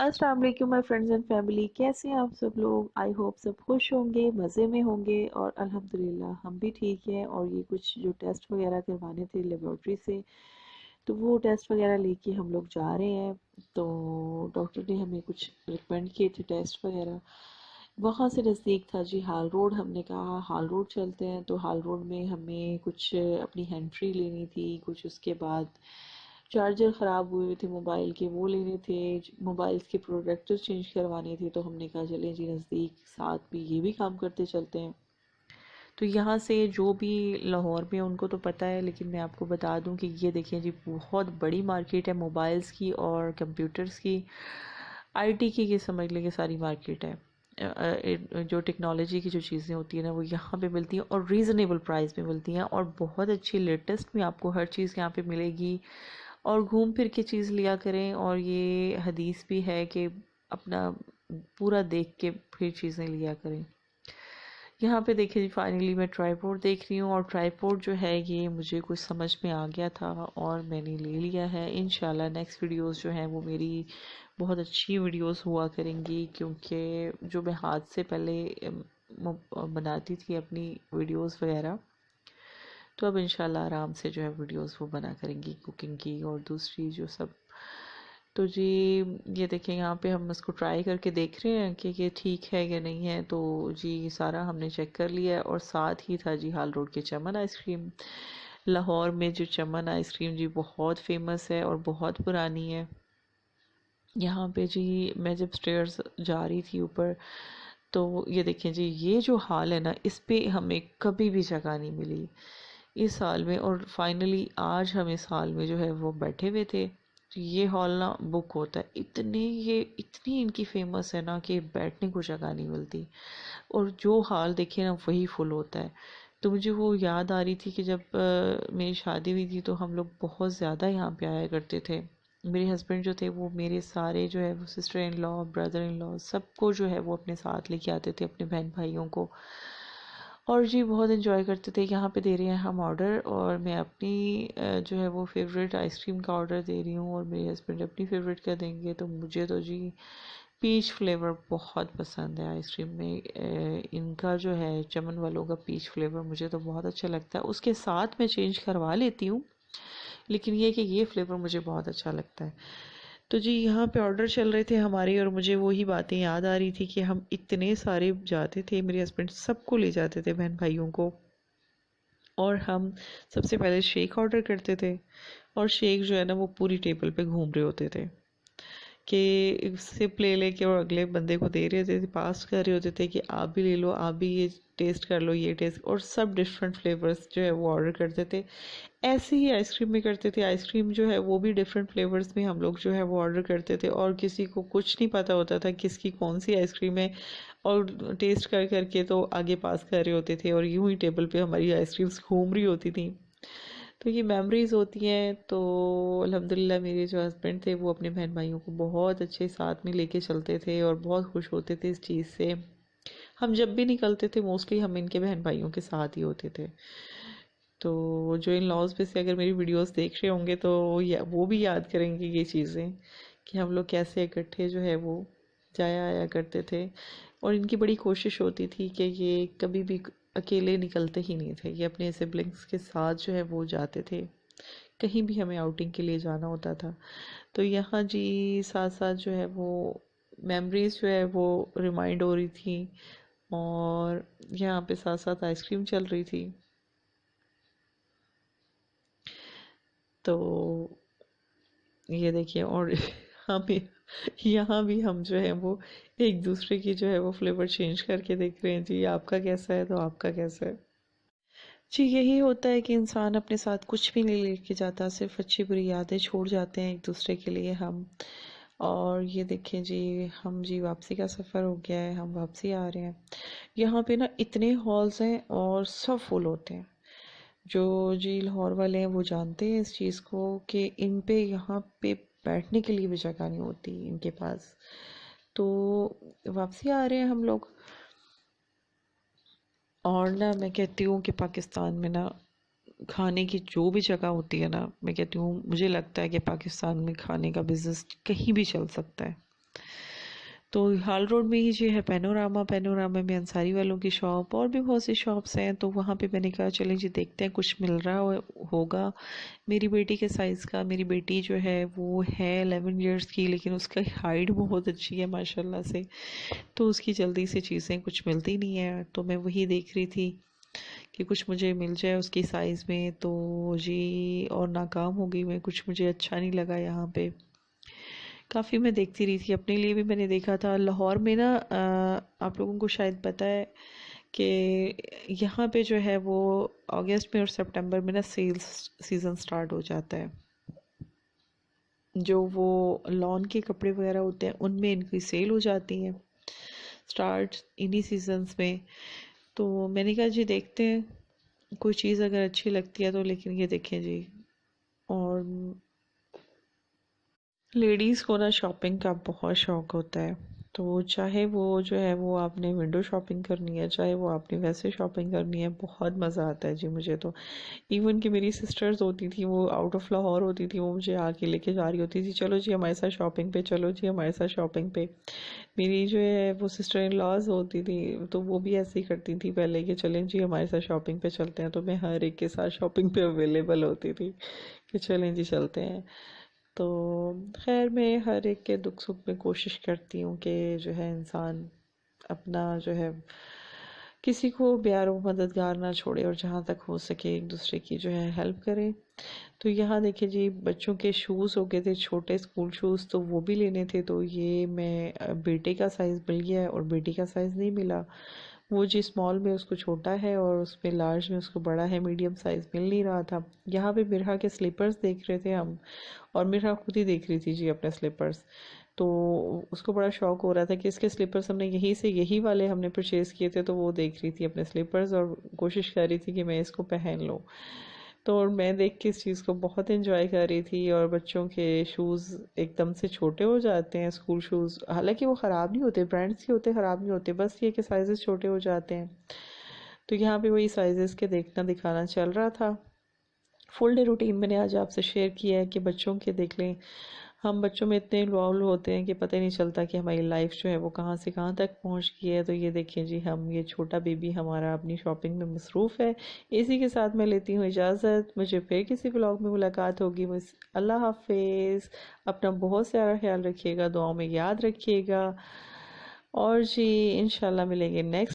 अस्सलाम वालेकुम my friends and family, कैसे हैं आप सब लोग। आई होप सब खुश होंगे, मज़े में होंगे और अल्हम्दुलिल्लाह हम भी ठीक हैं। और ये कुछ जो टेस्ट वगैरह करवाने थे लेबॉर्ट्री से, तो वो टेस्ट वगैरह लेके हम लोग जा रहे हैं। तो डॉक्टर ने हमें कुछ रिकमेंड किए थे टेस्ट वगैरह। वहाँ से नज़दीक था जी हाल रोड। हमने कहा हाल रोड चलते हैं। तो हाल रोड में हमें कुछ अपनी हैंड फ्री लेनी थी, कुछ उसके बाद चार्जर ख़राब हुए थे मोबाइल के, वो लेने थे, मोबाइल्स के प्रोडक्ट चेंज करवाने थे। तो हमने कहा चलें जी नज़दीक साथ भी ये भी काम करते चलते हैं। तो यहाँ से जो भी लाहौर में उनको तो पता है, लेकिन मैं आपको बता दूं कि ये देखें जी बहुत बड़ी मार्केट है मोबाइल्स की और कंप्यूटर्स की, आईटी की, ये समझ लें कि सारी मार्केट है। जो टेक्नोलॉजी की जो चीज़ें होती हैं ना वो यहाँ पे मिलती हैं और रीज़नेबल प्राइस में मिलती हैं और बहुत अच्छी लेटेस्ट में आपको हर चीज़ यहाँ पे मिलेगी। और घूम फिर के चीज़ लिया करें। और ये हदीस भी है कि अपना पूरा देख के फिर चीज़ें लिया करें। यहाँ पे देखिए फाइनली मैं ट्राईपोड देख रही हूँ और ट्राईपोड जो है ये मुझे कुछ समझ में आ गया था और मैंने ले लिया है। इंशाल्लाह नेक्स्ट वीडियोस जो हैं वो मेरी बहुत अच्छी वीडियोस हुआ करेंगी, क्योंकि जो मैं हाथ से पहले बनाती थी अपनी वीडियोस वगैरह, तो अब इंशाल्लाह आराम से जो है वीडियोस वो बना करेंगी कुकिंग की और दूसरी जो सब। तो जी ये देखें यहाँ पे हम इसको ट्राई करके देख रहे हैं कि ये ठीक है या नहीं है। तो जी सारा हमने चेक कर लिया है और साथ ही था जी हाल रोड के चमन आइसक्रीम। लाहौर में जो चमन आइसक्रीम जी बहुत फेमस है और बहुत पुरानी है। यहाँ पे जी मैं जब स्टेयर्स जा रही थी ऊपर, तो ये देखें जी ये जो हाल है ना, इस पे हमें कभी भी जगह नहीं मिली इस हाल में। और फाइनली आज हम इस हाल में जो है वो बैठे हुए थे। तो ये हॉल ना बुक होता है, इतनी इनकी फेमस है ना कि बैठने को जगह नहीं मिलती। और जो हाल देखे ना वही फुल होता है। तो मुझे वो याद आ रही थी कि जब मेरी शादी हुई थी तो हम लोग बहुत ज़्यादा यहाँ पे आया करते थे। मेरे हस्बैंड जो थे वो मेरे सारे जो है वो sister in law, brother in law, सबको जो है वो अपने साथ लेके आते थे, अपने बहन भाइयों को। और जी बहुत इन्जॉय करते थे। यहाँ पे दे रहे हैं हम ऑर्डर और मैं अपनी जो है वो फेवरेट आइसक्रीम का ऑर्डर दे रही हूँ और मेरे हस्बैंड अपनी फेवरेट का देंगे। तो मुझे तो जी पीच फ्लेवर बहुत पसंद है आइसक्रीम में। इनका जो है चमन वालों का पीच फ्लेवर मुझे तो बहुत अच्छा लगता है। उसके साथ मैं चेंज करवा लेती हूँ, लेकिन ये कि ये फ्लेवर मुझे बहुत अच्छा लगता है। तो जी यहाँ पे ऑर्डर चल रहे थे हमारे और मुझे वही बातें याद आ रही थी कि हम इतने सारे जाते थे, मेरे हस्बैंड सबको ले जाते थे बहन भाइयों को। और हम सबसे पहले शेक ऑर्डर करते थे और शेक जो है ना वो पूरी टेबल पे घूम रहे होते थे कि सिप ले लेके और अगले बंदे को दे रहे थे, पास कर रहे होते थे कि आप भी ले लो, आप भी ये टेस्ट कर लो, ये टेस्ट। और सब डिफरेंट फ्लेवर्स जो है वो ऑर्डर करते थे। ऐसे ही आइसक्रीम में करते थे। आइसक्रीम जो है वो भी डिफरेंट फ्लेवर्स में हम लोग जो है वो ऑर्डर करते थे और किसी को कुछ नहीं पता होता था किसकी कौन सी आइसक्रीम है। और टेस्ट कर करके तो आगे पास कर रहे होते थे और यूं ही टेबल पे हमारी आइसक्रीम्स घूम रही होती थी। तो ये मेमोरीज होती हैं। तो अल्हम्दुलिल्लाह मेरे जो हस्बैंड थे वो अपने बहन भाइयों को बहुत अच्छे साथ में लेके चलते थे और बहुत खुश होते थे इस चीज़ से। हम जब भी निकलते थे मोस्टली हम इनके बहन भाइयों के साथ ही होते थे। तो जो इन लॉज पे से अगर मेरी वीडियोस देख रहे होंगे तो वो भी याद करेंगे ये चीज़ें कि हम लोग कैसे इकट्ठे जो है वो जाया आया करते थे। और इनकी बड़ी कोशिश होती थी कि ये कभी भी अकेले निकलते ही नहीं थे, ये अपने सिबलिंग्स के साथ जो है वो जाते थे कहीं भी हमें आउटिंग के लिए जाना होता था। तो यहाँ जी साथ साथ जो है वो मेमोरीज जो है वो रिमाइंड हो रही थी और यहाँ पे साथ साथ आइसक्रीम चल रही थी। तो ये देखिए और हम यहाँ भी हम जो है वो एक दूसरे की जो है वो फ्लेवर चेंज करके देख रहे हैं जी आपका कैसा है तो आपका कैसा है। जी यही होता है कि इंसान अपने साथ कुछ भी नहीं लेके जाता, सिर्फ अच्छी बुरी यादें छोड़ जाते हैं एक दूसरे के लिए हम। और ये देखें जी हम जी वापसी का सफ़र हो गया है, हम वापसी आ रहे हैं। यहाँ पे ना इतने हॉल्स हैं और सब फुल होते हैं। जो जी लाहौर वाले हैं वो जानते हैं इस चीज़ को कि इन पे यहाँ पे बैठने के लिए भी जगह नहीं होती इनके पास। तो वापसी आ रहे हैं हम लोग। और ना मैं कहती हूँ कि पाकिस्तान में ना खाने की जो भी जगह होती है ना, मैं कहती हूँ मुझे लगता है कि पाकिस्तान में खाने का बिजनेस कहीं भी चल सकता है। तो हाल रोड में ही जो है पैनोरामा, पैनोरामा में अंसारी वालों की शॉप और भी बहुत सी शॉप्स हैं। तो वहाँ पे मैंने कहा चलें जी देखते हैं कुछ मिल रहा होगा मेरी बेटी के साइज़ का। मेरी बेटी जो है वो है 11 इयर्स की, लेकिन उसका हाइट बहुत अच्छी है माशाल्लाह से, तो उसकी जल्दी से चीज़ें कुछ मिलती नहीं है। तो मैं वही देख रही थी कि कुछ मुझे मिल जाए उसकी साइज़ में, तो जी और नाकाम हो गई मैं, कुछ मुझे अच्छा नहीं लगा यहाँ पे। काफ़ी मैं देखती रही थी, अपने लिए भी मैंने देखा था। लाहौर में ना आप लोगों को शायद पता है कि यहाँ पे जो है वो अगस्त में और सितंबर में ना सेल्स सीज़न स्टार्ट हो जाता है। जो वो लॉन के कपड़े वगैरह होते हैं उनमें इनकी सेल हो जाती हैं स्टार्ट इन्हीं सीजन्स में। तो मैंने कहा जी देखते हैं कोई चीज़ अगर अच्छी लगती है तो। लेकिन ये देखें जी, और लेडीज़ को ना शॉपिंग का बहुत शौक होता है। तो चाहे वो जो है वो आपने विंडो शॉपिंग करनी है, चाहे वो आपने वैसे शॉपिंग करनी है, बहुत मज़ा आता है जी मुझे तो। इवन कि मेरी सिस्टर्स होती थी वो आउट ऑफ लाहौर होती थी, वो मुझे आके लेके जा रही होती थी, चलो जी हमारे साथ शॉपिंग पे, चलो जी हमारे साथ शॉपिंग पे। मेरी जो है वो सिस्टर इन लॉज होती थी, तो वो भी ऐसे ही करती थी पहले कि चलें जी हमारे साथ शॉपिंग पे चलते हैं। तो मैं हर एक के साथ शॉपिंग पे अवेलेबल होती थी कि चलें जी चलते हैं। तो खैर मैं हर एक के दुख सुख में कोशिश करती हूँ कि जो है इंसान अपना जो है किसी को प्यारो मददगार ना छोड़े, और जहाँ तक हो सके एक दूसरे की जो है हेल्प करे। तो यहाँ देखिए जी बच्चों के शूज़ हो गए थे छोटे, स्कूल शूज़, तो वो भी लेने थे। तो ये मैं बेटे का साइज़ मिल गया है और बेटी का साइज़ नहीं मिला। वो जी स्मॉल में उसको छोटा है और उसमें लार्ज में उसको बड़ा है, मीडियम साइज़ मिल नहीं रहा था। यहाँ पे मिरहा के स्लीपर्स देख रहे थे हम, और मिरहा खुद ही देख रही थी जी अपने स्लीपर्स। तो उसको बड़ा शौक हो रहा था कि इसके स्लीपर्स हमने यहीं से, यही वाले हमने परचेज़ किए थे। तो वो देख रही थी अपने स्लीपर्स और कोशिश कर रही थी कि मैं इसको पहन लूँ। तो और मैं देख के इस चीज़ को बहुत एंजॉय कर रही थी। और बच्चों के शूज़ एकदम से छोटे हो जाते हैं, स्कूल शूज़, हालांकि वो ख़राब नहीं होते, ब्रांड्स के होते, ख़राब नहीं होते, बस ये कि साइज़ छोटे हो जाते हैं। तो यहाँ पे वही साइज़ के देखना दिखाना चल रहा था। फुल डे रूटीन मैंने आज आपसे शेयर किया है कि बच्चों के देख लें, हम बच्चों में इतने इन्वॉल्व होते हैं कि पता ही नहीं चलता कि हमारी लाइफ जो है वो कहाँ से कहाँ तक पहुँच गई है। तो ये देखिए जी हम, ये छोटा बेबी हमारा अपनी शॉपिंग में मसरूफ़ है। इसी के साथ मैं लेती हूँ इजाज़त, मुझे फिर किसी ब्लॉग में मुलाकात होगी। बस अल्लाह हाफिज़, अपना बहुत सारा ख्याल रखिएगा, दुआओं में याद रखिएगा, और जी इंशाल्लाह मिलेंगे नेक्स्ट